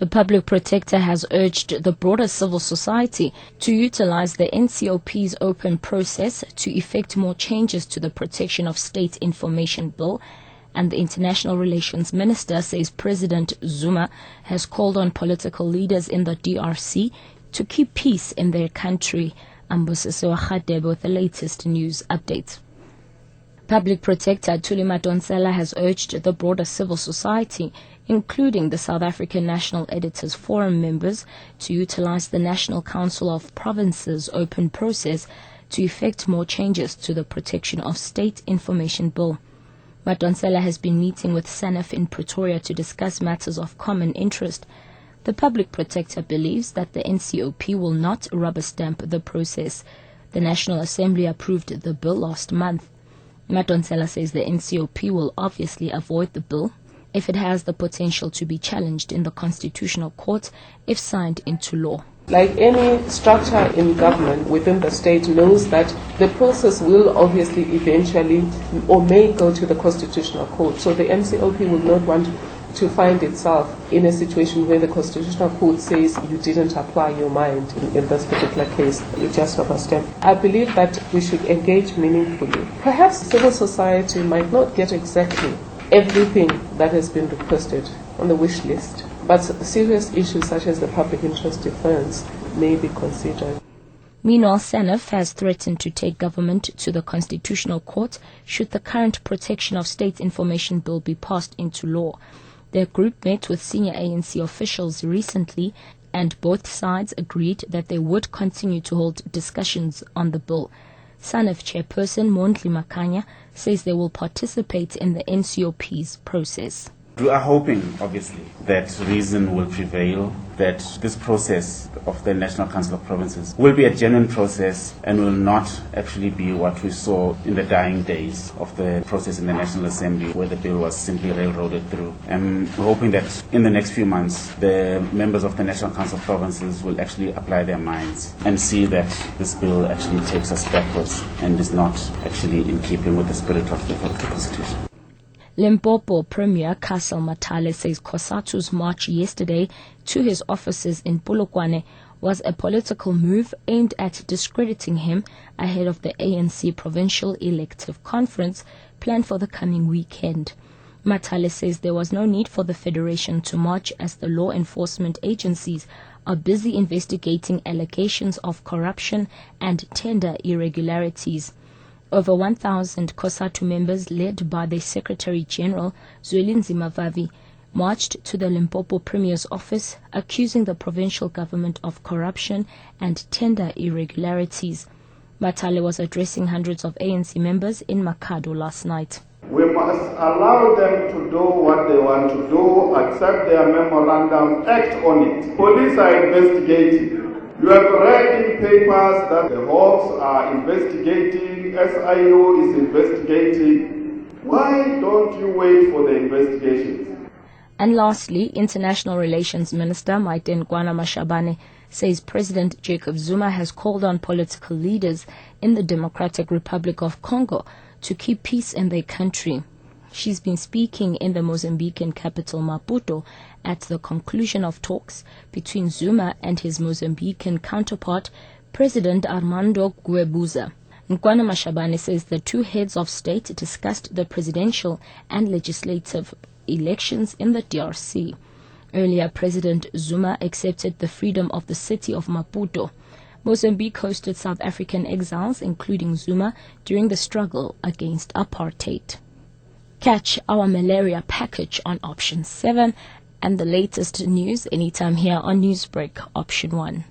The public protector has urged the broader civil society to utilize the NCOP's open process to effect more changes to the Protection of State Information Bill, and the International Relations Minister says President Zuma has called on political leaders in the DRC to keep peace in their country. Ambosise Khadebe with the latest news updates. Public Protector Thuli Madonsela has urged the broader civil society, including the South African National Editors Forum members, to utilize the National Council of Provinces open process to effect more changes to the Protection of State Information Bill. Madonsela has been meeting with SANEF in Pretoria to discuss matters of common interest. The Public Protector believes that the NCOP will not rubber stamp the process. The National Assembly approved the bill last month. Madonsela says the NCOP will obviously avoid the bill if it has the potential to be challenged in the Constitutional Court if signed into law. Like any structure in government within the state knows that the process will obviously eventually or may go to the Constitutional Court. So the NCOP will not want to find itself in a situation where the Constitutional Court says you didn't apply your mind in this particular case, you just rubber stamp. I believe that we should engage meaningfully. Perhaps civil society might not get exactly everything that has been requested on the wish list, but serious issues such as the public interest defense may be considered. Meanwhile, SANEF has threatened to take government to the Constitutional Court should the current Protection of State Information Bill be passed into law. Their group met with senior ANC officials recently, and both sides agreed that they would continue to hold discussions on the bill. SANEF chairperson Mondli Makanya says they will participate in the NCOP's process. We are hoping, obviously, that reason will prevail, that this process of the National Council of Provinces will be a genuine process and will not actually be what we saw in the dying days of the process in the National Assembly, where the bill was simply railroaded through. I'm hoping that in the next few months, the members of the National Council of Provinces will actually apply their minds and see that this bill actually takes us backwards and is not actually in keeping with the spirit of the Constitution. Limpopo Premier Castle Matale says COSATU's march yesterday to his offices in Polokwane was a political move aimed at discrediting him ahead of the ANC Provincial Elective Conference planned for the coming weekend. Matale says there was no need for the Federation to march as the law enforcement agencies are busy investigating allegations of corruption and tender irregularities. Over 1,000 COSATU members, led by the Secretary-General Zwelinzima Vavi, marched to the Limpopo Premier's office, accusing the provincial government of corruption and tender irregularities. Matale was addressing hundreds of ANC members in Makhado last night. We must allow them to do what they want to do, accept their memorandum, act on it. Police are investigating. You have read in papers that the Hawks are investigating, SIU is investigating. Why don't you wait for the investigations? And lastly, International Relations Minister Ngwana Mashabane says President Jacob Zuma has called on political leaders in the Democratic Republic of Congo to keep peace in their country. She's been speaking in the Mozambican capital Maputo at the conclusion of talks between Zuma and his Mozambican counterpart, President Armando Guebuza. Ngwana Mashabane says the two heads of state discussed the presidential and legislative elections in the DRC. Earlier, President Zuma accepted the freedom of the city of Maputo. Mozambique hosted South African exiles, including Zuma, during the struggle against apartheid. Catch our malaria package on option 7 and the latest news anytime here on Newsbreak option 1.